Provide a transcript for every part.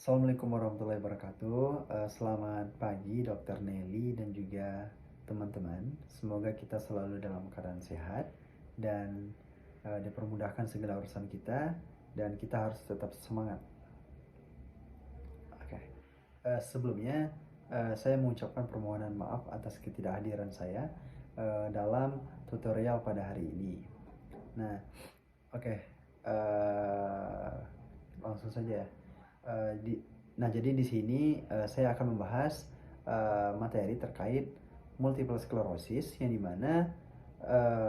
Assalamualaikum warahmatullahi wabarakatuh. Selamat pagi Dokter Nelly dan juga teman-teman. Semoga kita selalu dalam keadaan sehat dan dipermudahkan segala urusan kita dan kita harus tetap semangat. Oke. Sebelumnya saya mengucapkan permohonan maaf atas ketidakhadiran saya dalam tutorial pada hari ini. Nah, oke. Eh, Langsung saja ya. Nah, jadi di sini saya akan membahas materi terkait multiple sclerosis, yang dimana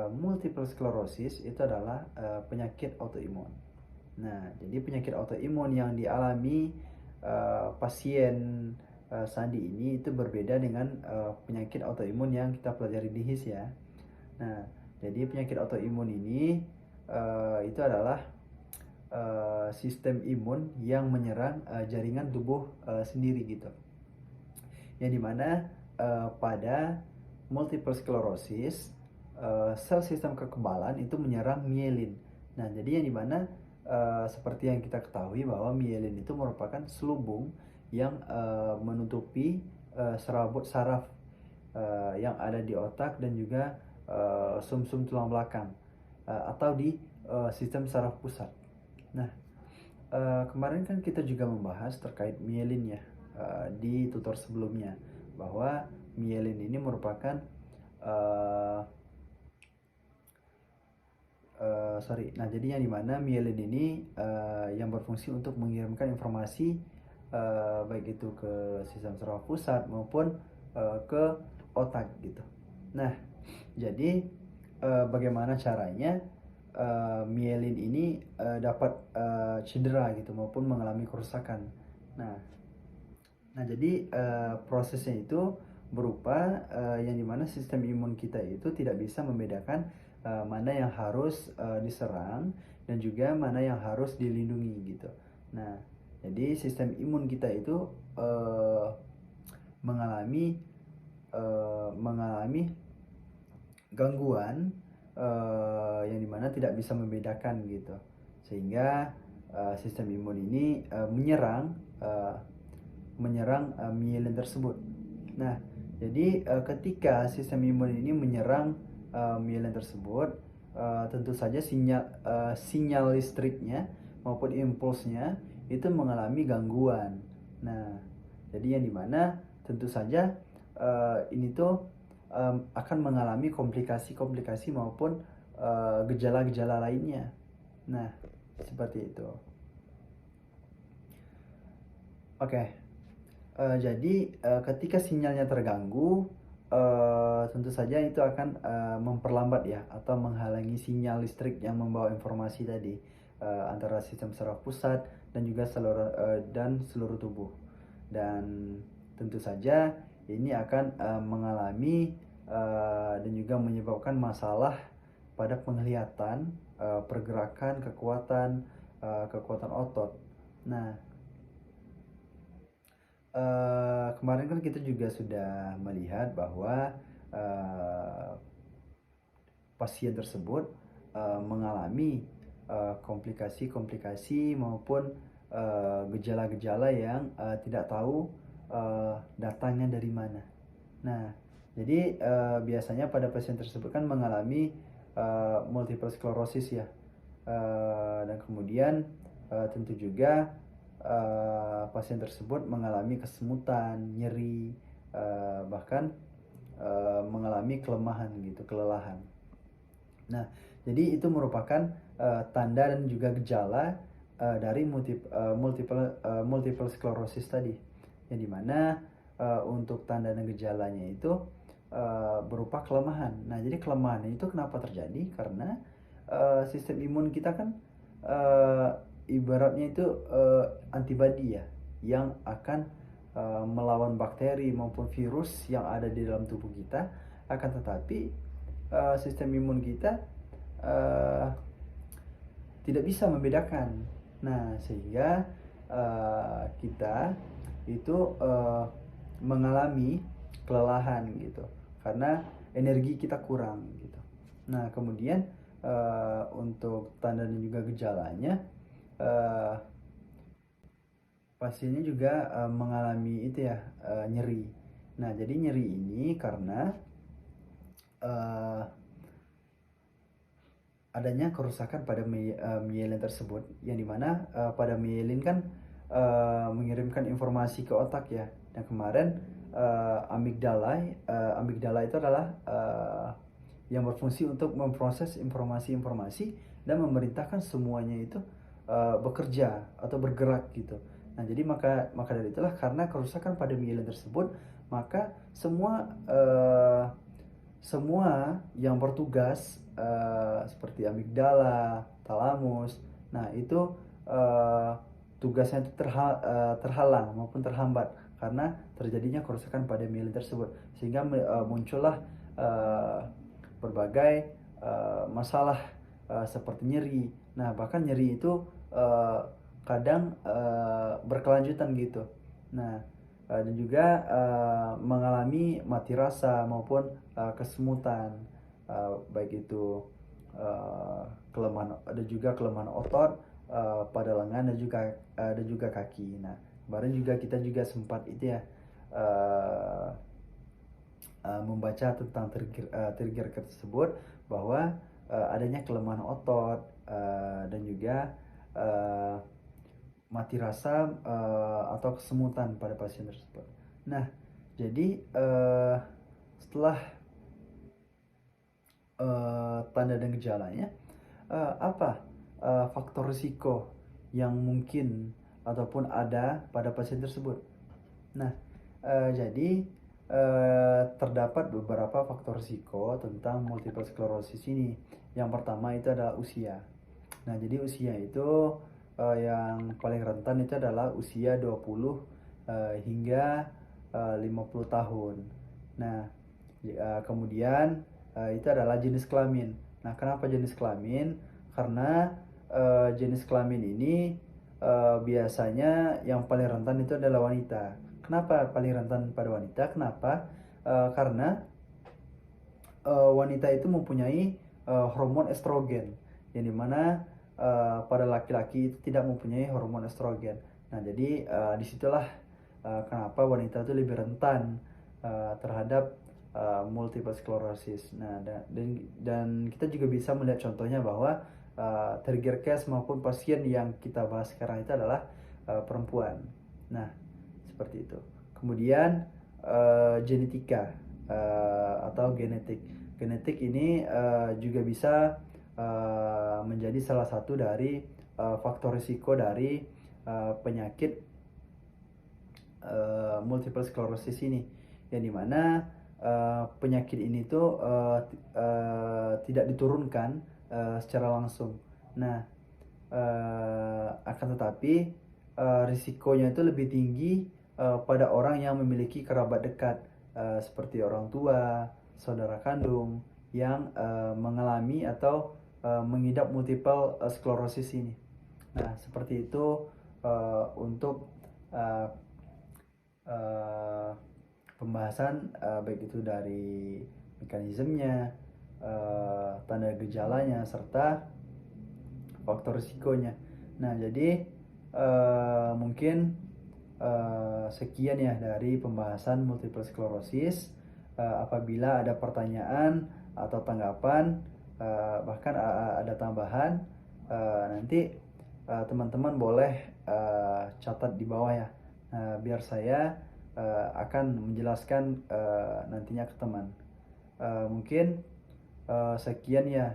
multiple sclerosis itu adalah penyakit autoimun. Nah, jadi penyakit autoimun yang dialami pasien Sandi ini itu berbeda dengan penyakit autoimun yang kita pelajari di HIS ya. Nah, jadi penyakit autoimun ini itu adalah sistem imun yang menyerang jaringan tubuh sendiri gitu. Yang dimana pada multiple sclerosis sel sistem kekebalan itu menyerang mielin. Nah, jadi yang dimana seperti yang kita ketahui bahwa mielin itu merupakan selubung yang menutupi serabut saraf yang ada di otak dan juga sumsum tulang belakang atau di sistem saraf pusat. Nah, kemarin kan kita juga membahas terkait mielin ya di tutor sebelumnya, bahwa mielin ini merupakan nah jadi yang dimana mielin ini yang berfungsi untuk mengirimkan informasi baik itu ke sistem saraf pusat maupun ke otak gitu. Nah, jadi bagaimana caranya mielin ini dapat cedera gitu maupun mengalami kerusakan. Nah, jadi prosesnya itu berupa yang dimana sistem imun kita itu tidak bisa membedakan mana yang harus diserang dan juga mana yang harus dilindungi gitu. Nah, jadi sistem imun kita itu mengalami gangguan yang dimana tidak bisa membedakan gitu, sehingga sistem imun ini menyerang mielin tersebut. Nah, jadi ketika sistem imun ini menyerang mielin tersebut, tentu saja sinyal listriknya maupun impulsnya itu mengalami gangguan. Nah, jadi yang dimana tentu saja ini tuh akan mengalami komplikasi-komplikasi maupun gejala-gejala lainnya. Nah, seperti itu. Oke. Jadi ketika sinyalnya terganggu, tentu saja itu akan memperlambat ya atau menghalangi sinyal listrik yang membawa informasi tadi antara sistem saraf pusat dan juga seluruh tubuh. Dan tentu saja ini akan mengalami dan juga menyebabkan masalah pada penglihatan, pergerakan, kekuatan otot. Nah, kemarin kan kita juga sudah melihat bahwa pasien tersebut mengalami komplikasi-komplikasi maupun gejala-gejala yang tidak tahu datangnya dari mana. Nah, jadi biasanya pada pasien tersebut kan mengalami multiple sclerosis ya, dan kemudian tentu juga pasien tersebut mengalami kesemutan, nyeri, bahkan mengalami kelemahan gitu, kelelahan. Nah, jadi itu merupakan tanda dan juga gejala dari multiple sclerosis tadi, yang dimana untuk tanda dan gejalanya itu berupa kelemahan. Nah, jadi kelemahan itu kenapa terjadi? Karena sistem imun kita kan ibaratnya itu antibodi ya, yang akan melawan bakteri maupun virus yang ada di dalam tubuh kita. Akan tetapi sistem imun kita tidak bisa membedakan. Nah, sehingga kita itu mengalami kelelahan gitu, karena energi kita kurang gitu. Nah, kemudian untuk tanda dan juga gejalanya, pasiennya juga mengalami itu ya, nyeri. Nah, jadi nyeri ini karena uh, adanya kerusakan pada myelin tersebut, yang dimana pada myelin kan mengirimkan informasi ke otak ya. Dan kemarin amigdala itu adalah yang berfungsi untuk memproses informasi-informasi dan memerintahkan semuanya itu bekerja atau bergerak gitu. Nah, jadi maka dari itulah, karena kerusakan pada myelin tersebut, maka semua yang bertugas seperti amigdala, talamus, nah itu tugasnya itu terhalang maupun terhambat karena terjadinya kerusakan pada myelin tersebut, sehingga muncullah berbagai masalah seperti nyeri. Nah, bahkan nyeri itu kadang berkelanjutan gitu. Nah, dan juga mengalami mati rasa maupun kesemutan, baik itu kelemahan, ada juga kelemahan otot pada lengan dan juga kaki. Nah, kemarin juga kita juga sempat itu ya, membaca tentang trigger tersebut, bahwa adanya kelemahan otot dan juga mati rasa atau kesemutan pada pasien tersebut. Nah, jadi setelah tanda dan gejalanya, apa faktor risiko yang mungkin ataupun ada pada pasien tersebut? Nah, jadi terdapat beberapa faktor risiko tentang multiple sclerosis ini. Yang pertama itu adalah usia. Nah, jadi usia itu yang paling rentan itu adalah usia 20 hingga 50 tahun. Nah, kemudian itu adalah jenis kelamin. Nah, kenapa jenis kelamin? Karena jenis kelamin ini biasanya yang paling rentan itu adalah wanita. Kenapa paling rentan pada wanita? Kenapa? Karena wanita itu mempunyai hormon estrogen, yang dimana pada laki-laki itu tidak mempunyai hormon estrogen. Nah, jadi disitulah kenapa wanita itu lebih rentan terhadap multiple sclerosis. Nah, dan kita juga bisa melihat contohnya bahwa trigger case maupun pasien yang kita bahas sekarang itu adalah perempuan. Nah, seperti itu. Kemudian genetika atau genetik. Genetik ini juga bisa menjadi salah satu dari faktor risiko dari penyakit multiple sclerosis ini, yang dimana penyakit ini tuh tidak diturunkan secara langsung. Nah, akan tetapi risikonya itu lebih tinggi pada orang yang memiliki kerabat dekat, seperti orang tua, saudara kandung yang mengalami atau mengidap multiple sclerosis ini. Nah, seperti itu untuk uh, uh, pembahasan baik itu dari mekanismenya, tanda gejalanya, serta faktor risikonya. Nah, jadi mungkin sekian ya dari pembahasan multiple sclerosis. Apabila ada pertanyaan atau tanggapan, bahkan ada tambahan, nanti teman-teman boleh catat di bawah ya, biar saya akan menjelaskan nantinya ke teman. Mungkin sekian ya,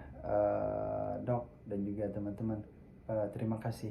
Dok dan juga teman-teman. Terima kasih.